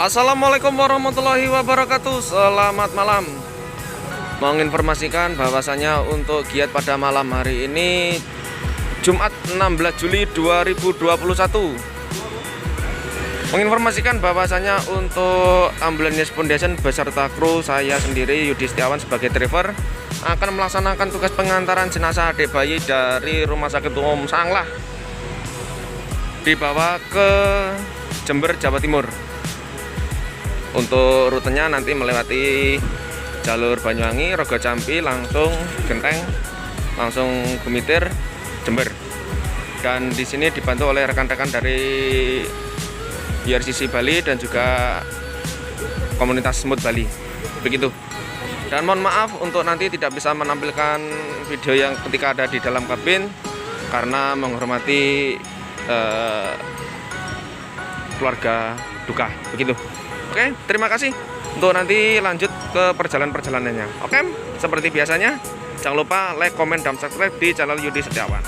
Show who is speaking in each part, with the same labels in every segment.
Speaker 1: Assalamualaikum warahmatullahi wabarakatuh. Selamat malam. Menginformasikan bahwasanya untuk giat pada malam hari ini Jumat 16 Juli 2021. Menginformasikan bahwasanya untuk Ambulans Yes Foundation beserta kru, saya sendiri Yudi Setiawan sebagai driver akan melaksanakan tugas pengantaran jenazah adik bayi dari Rumah Sakit Umum Sanglah dibawa ke Jember, Jawa Timur. Untuk rutenya nanti melewati jalur Banyuwangi, Rogocampi, langsung Genteng, langsung Gumitir, Jember. Dan di sini dibantu oleh rekan-rekan dari YRCC Bali dan juga komunitas Semut Bali. Begitu. Dan mohon maaf untuk nanti tidak bisa menampilkan video yang ketika ada di dalam kabin karena menghormati keluarga duka. Begitu. Oke, terima kasih. Untuk nanti lanjut ke perjalanan-perjalanannya. Oke, seperti biasanya, jangan lupa like, komen, dan subscribe di channel Yudi Setiawan.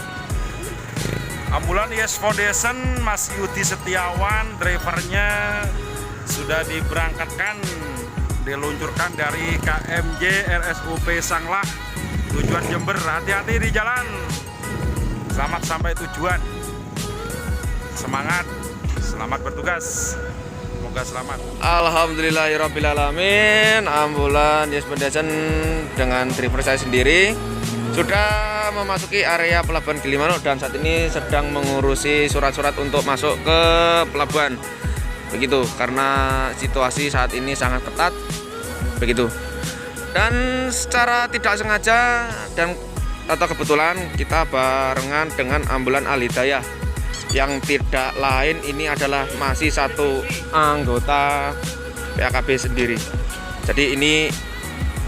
Speaker 2: Ambulans Yes Foundation, Mas Yudi Setiawan, drivernya sudah diberangkatkan, diluncurkan dari KMJ RSUP Sanglah, tujuan Jember. Hati-hati di jalan, selamat sampai tujuan. Semangat, selamat bertugas. Semoga selamat.
Speaker 1: Alhamdulillahirrabbilalamin. Ambulans Yes Foundation dengan driver saya sendiri sudah memasuki area Pelabuhan Gilimanuk dan saat ini sedang mengurusi surat-surat untuk masuk ke pelabuhan. Begitu, karena situasi saat ini sangat ketat. Begitu. Dan secara tidak sengaja dan atau kebetulan kita barengan dengan Ambulans Al Hidayah yang tidak lain ini adalah masih satu anggota PAKB sendiri. Jadi ini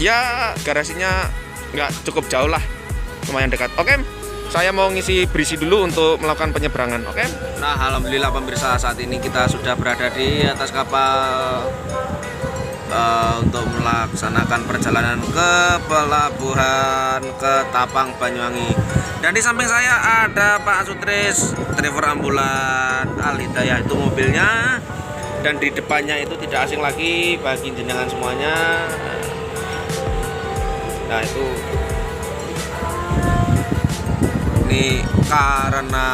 Speaker 1: ya garasinya nggak cukup jauh lah, lumayan dekat. Oke, saya mau ngisi berisi dulu untuk melakukan penyeberangan. Oke. Nah, alhamdulillah pemirsa, saat ini kita sudah berada di atas kapal untuk melaksanakan perjalanan ke pelabuhan Ketapang, Banyuwangi. Dan di samping saya ada Pak Sutris, driver Ambulans Al Hidayah, itu mobilnya. Dan di depannya itu tidak asing lagi bagi jenengan semuanya. Nah, itu ini karena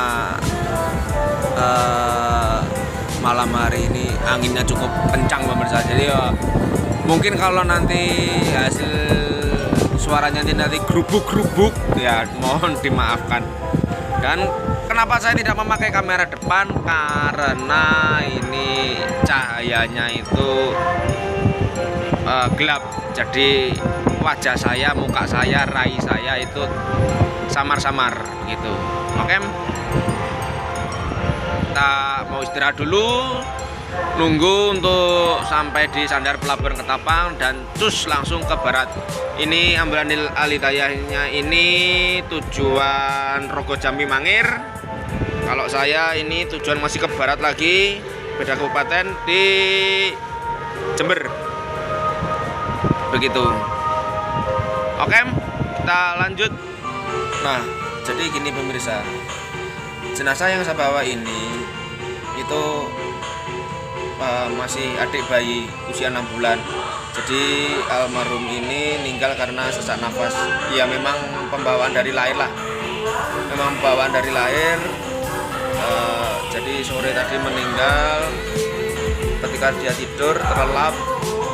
Speaker 1: malam hari ini anginnya cukup kencang pemirsa. Jadi ya, mungkin kalau nanti hasil suaranya nanti gerubuk-gerubuk ya mohon dimaafkan. Dan kenapa saya tidak memakai kamera depan, karena ini cahayanya itu gelap, jadi wajah saya, muka saya, rai saya itu samar-samar gitu. Oke, kita mau istirahat dulu, nunggu untuk sampai di sandar pelabuhan Ketapang dan cus langsung ke barat. Ini Ambulans Al Hidayahnya ini tujuan Rogocampi Mangir. Kalau saya ini tujuan masih ke barat lagi, beda kabupaten di Jember. Begitu. Oke, kita lanjut. Nah, jadi gini pemirsa, jenazah yang saya bawa ini itu masih adik bayi usia 6 bulan. Jadi almarhum ini meninggal karena sesak nafas. Ya memang pembawaan dari lahir lah. Memang pembawaan dari lahir. Jadi sore tadi meninggal. Ketika dia tidur terlelap,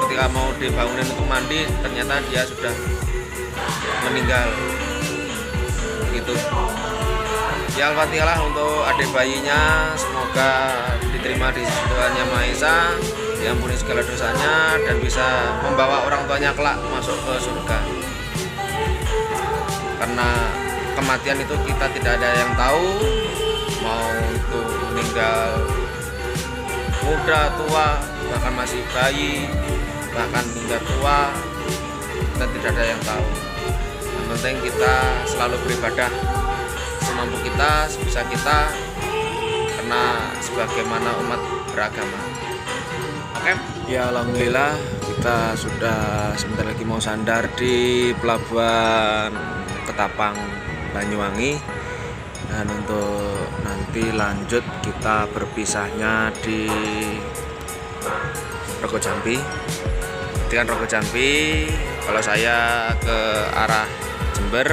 Speaker 1: ketika mau dibangunin untuk mandi, ternyata dia sudah meninggal. Gitu. Ya Al-Fatihah untuk adik bayinya, semoga diterima di sisi Tuhan Yang Maha Esa, diampuni segala dosanya dan bisa membawa orang tuanya kelak masuk ke surga. Karena kematian itu kita tidak ada yang tahu, mau itu meninggal muda, tua, bahkan masih bayi, bahkan hingga tua, kita tidak ada yang tahu. Yang penting kita selalu beribadah semampu kita, sebisa kita, karena sebagaimana umat beragama. Oke? Ya alhamdulillah kita sudah sebentar lagi mau sandar di pelabuhan Ketapang, Banyuwangi. Dan untuk nanti lanjut kita berpisahnya di Rogo Jambi. Dengan Rogo Jambi, kalau saya ke arah Jember,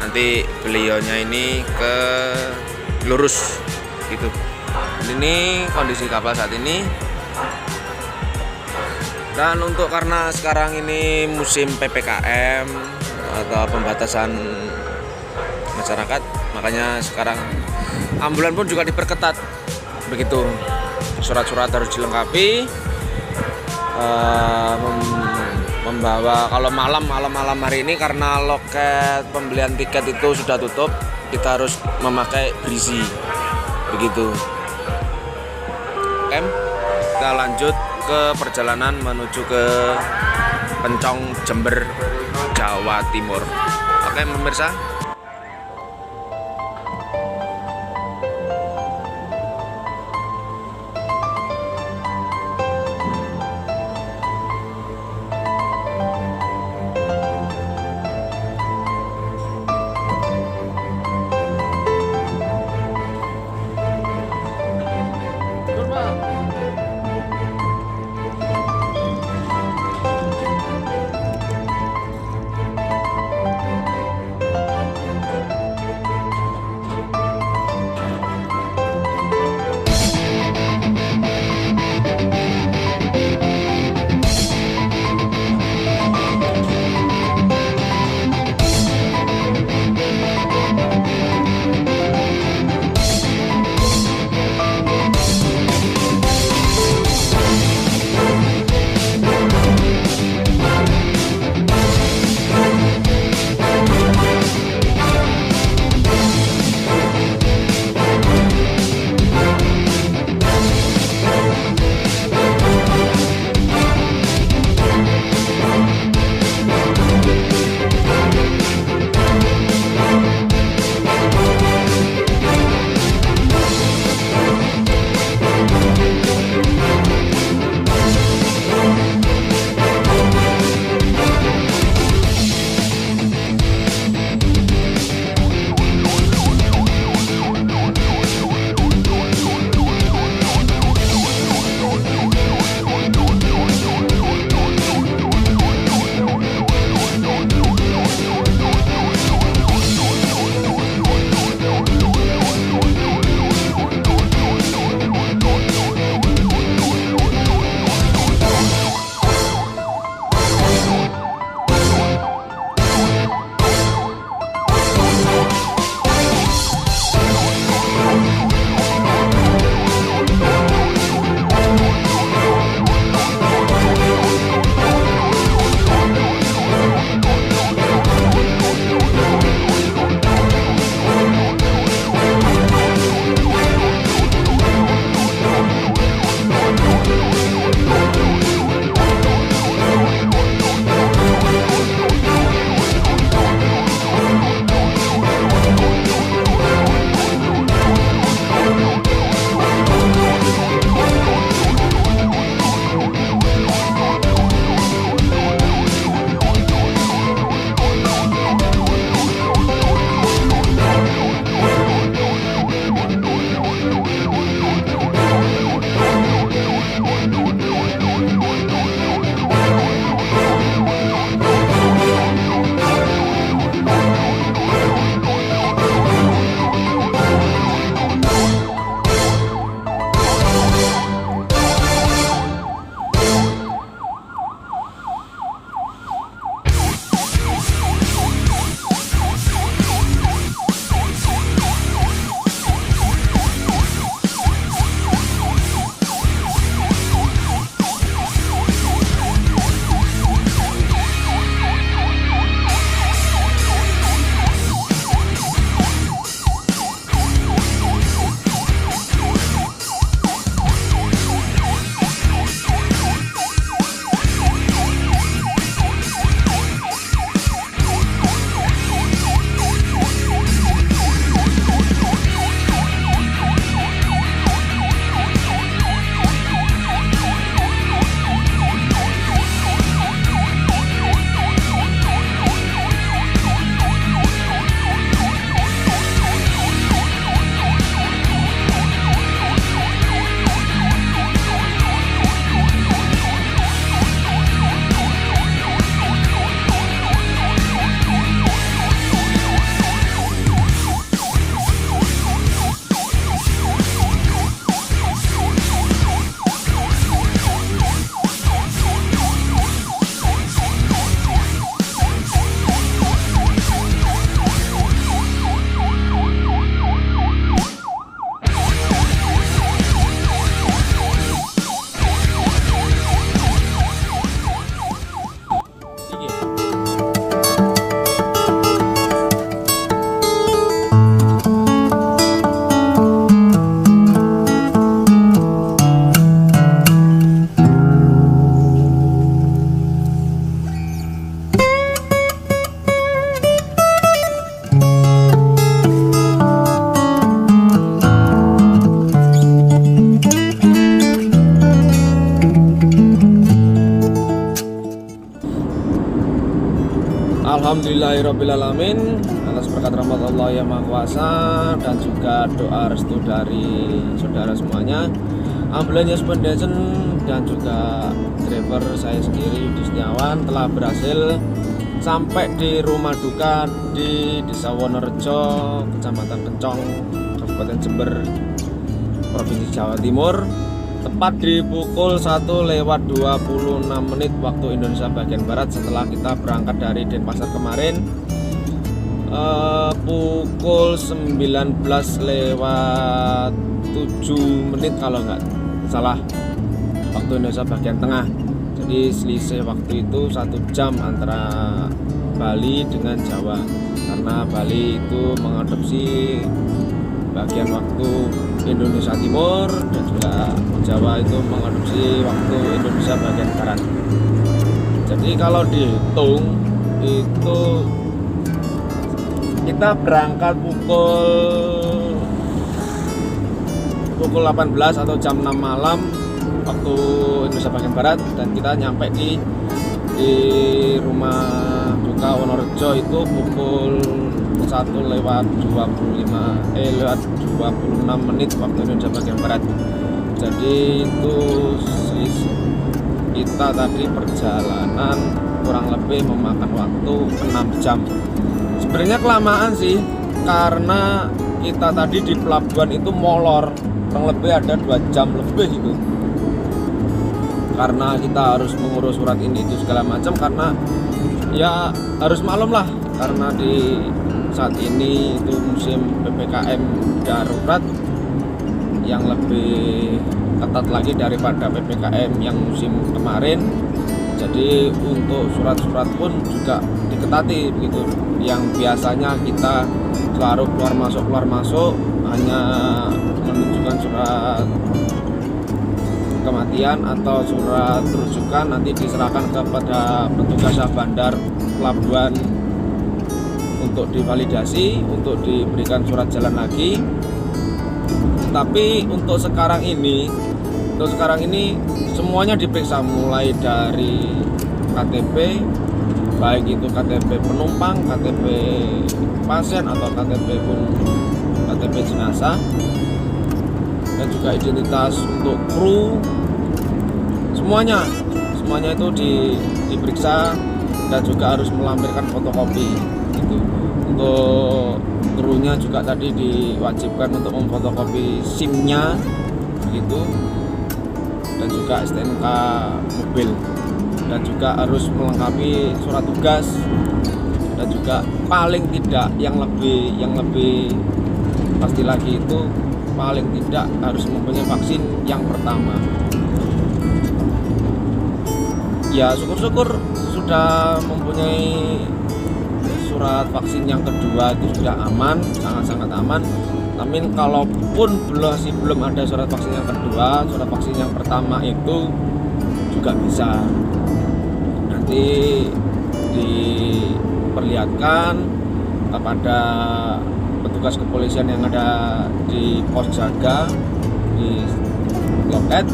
Speaker 1: nanti beliaunya ini ke lurus gitu. Ini kondisi kapal saat ini. Dan untuk karena sekarang ini musim PPKM atau pembatasan masyarakat, makanya sekarang ambulan pun juga diperketat begitu. Surat-surat harus dilengkapi, membawa kalau malam hari ini karena loket pembelian tiket itu sudah tutup, kita harus memakai Brizi begitu. Oke, kita lanjut ke perjalanan menuju ke Pencong, Jember, Jawa Timur. Oke pemirsa, Alhamdulillahirrabbilalamin, atas berkat rahmat Allah yang Maha Kuasa dan juga doa restu dari saudara semuanya, ambulans Pendezen dan juga driver saya sendiri Yudi Setiawan telah berhasil sampai di rumah duka di Desa Wonorejo, Kecamatan Kencong, Kabupaten Jember, Provinsi Jawa Timur, tepat di pukul 1:26 waktu Indonesia bagian Barat setelah kita berangkat dari Denpasar kemarin. Pukul 19:07 kalau nggak salah waktu Indonesia bagian tengah. Jadi selisih waktu itu 1 jam antara Bali dengan Jawa, karena Bali itu mengadopsi bagian waktu Indonesia Timur dan juga Jawa itu mengadopsi waktu Indonesia bagian Barat. Jadi kalau dihitung itu kita berangkat pukul 18 atau jam 6 malam waktu Indonesia bagian Barat, dan kita nyampe di rumah duka Wonorejo itu pukul 1:26 waktu Indonesia bagian Barat. Jadi itu kita tadi perjalanan kurang lebih memakan waktu 6 jam. Sebenarnya kelamaan sih, karena kita tadi di pelabuhan itu molor kurang lebih ada 2 jam lebih itu, karena kita harus mengurus surat ini itu segala macam, karena ya harus maklum lah, karena di saat ini itu musim PPKM darurat yang lebih ketat lagi daripada PPKM yang musim kemarin. Jadi untuk surat-surat pun juga diketati begitu. Yang biasanya kita selalu keluar masuk hanya menunjukkan surat kematian atau surat rujukan, nanti diserahkan kepada petugas bandar pelabuhan untuk divalidasi, untuk diberikan surat jalan lagi. Tapi untuk sekarang ini semuanya diperiksa, mulai dari KTP, baik itu KTP penumpang, KTP pasien atau KTP jenazah, dan juga identitas untuk kru, semuanya itu diperiksa dan juga harus melampirkan fotokopi gitu. Untuk krunya juga tadi diwajibkan untuk memfotokopi SIM-nya gitu, dan juga STNK mobil, dan juga harus melengkapi surat tugas, dan juga paling tidak yang lebih pasti lagi itu paling tidak harus mempunyai vaksin yang pertama. Ya syukur-syukur sudah mempunyai surat vaksin yang kedua itu sudah aman, sangat-sangat aman. Tapi kalaupun belum ada surat vaksin yang kedua, surat vaksin yang pertama itu juga bisa nanti diperlihatkan kepada petugas kepolisian yang ada di pos jaga di loket,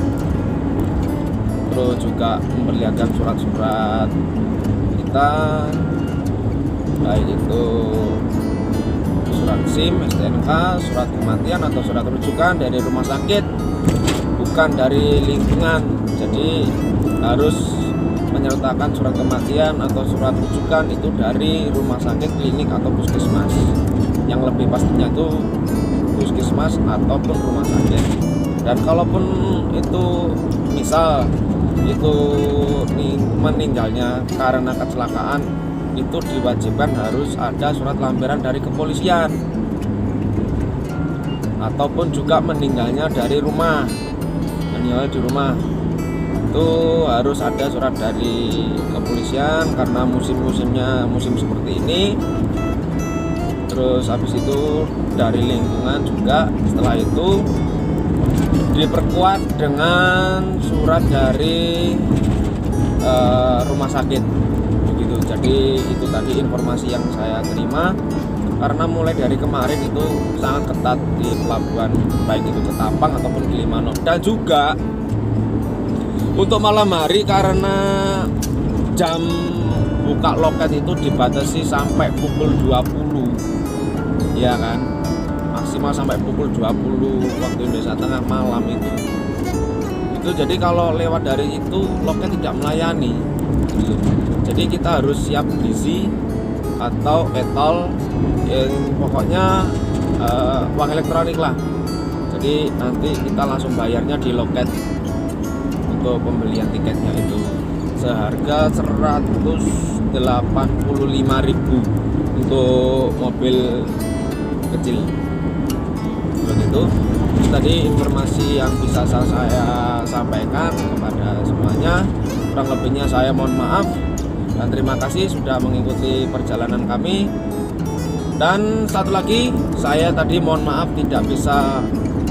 Speaker 1: terus juga memperlihatkan surat-surat kita, baik itu surat SIM, STNK, surat kematian atau surat rujukan dari rumah sakit, bukan dari lingkungan. Jadi harus menyertakan surat kematian atau surat rujukan itu dari rumah sakit, klinik atau puskesmas. Yang lebih pastinya itu puskesmas ataupun rumah sakit. Dan kalaupun itu misal itu meninggalnya karena kecelakaan, itu diwajibkan harus ada surat lampiran dari kepolisian, ataupun juga meninggalnya dari rumah, meninggal di rumah itu harus ada surat dari kepolisian, karena musim seperti ini. Terus habis itu dari lingkungan juga, setelah itu diperkuat dengan surat dari rumah sakit begitu. Jadi itu tadi informasi yang saya terima, karena mulai dari kemarin itu sangat ketat di pelabuhan, baik itu Ketapang ataupun Gilimanuk. Dan juga untuk malam hari, karena jam
Speaker 3: buka loket itu dibatasi sampai pukul 20, ya kan, maksimal sampai pukul 20 waktu Indonesia Tengah malam itu. Jadi kalau lewat dari itu loket tidak melayani gitu. Jadi kita harus siap busy atau etol, yang pokoknya uang elektronik lah. Jadi nanti kita langsung bayarnya di loket untuk pembelian tiketnya itu seharga 185.000 untuk mobil kecil. Begitu tadi informasi yang bisa saya sampaikan kepada semuanya. Kurang lebihnya saya mohon maaf dan terima kasih sudah mengikuti perjalanan kami. Dan satu lagi, saya tadi mohon maaf tidak bisa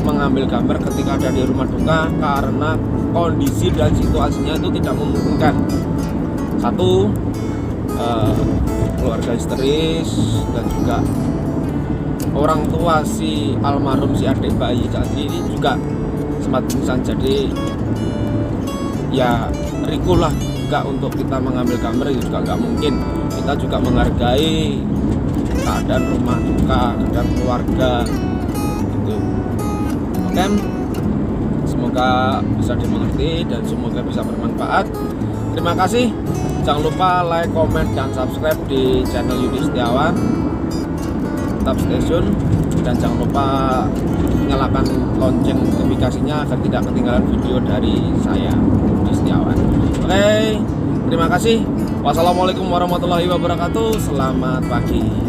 Speaker 3: mengambil gambar ketika ada di rumah duka karena kondisi dan situasinya itu tidak memungkinkan. Satu, keluarga histeris, dan juga orang tua si almarhum, si adik bayi tadi ini juga sempat pingsan. Jadi ya riko lah juga untuk kita mengambil gambar itu juga nggak mungkin. Kita juga menghargai keadaan rumah duka, keadaan keluarga gitu. Oke, semoga bisa dimengerti dan semoga bisa bermanfaat. Terima kasih. Jangan lupa like, comment, dan subscribe di channel Yudi Setiawan. Tetap stay tune dan jangan lupa nyalakan lonceng notifikasinya agar tidak ketinggalan video dari saya, Yudi Setiawan. Oke, terima kasih. Wassalamualaikum warahmatullahi wabarakatuh. Selamat pagi.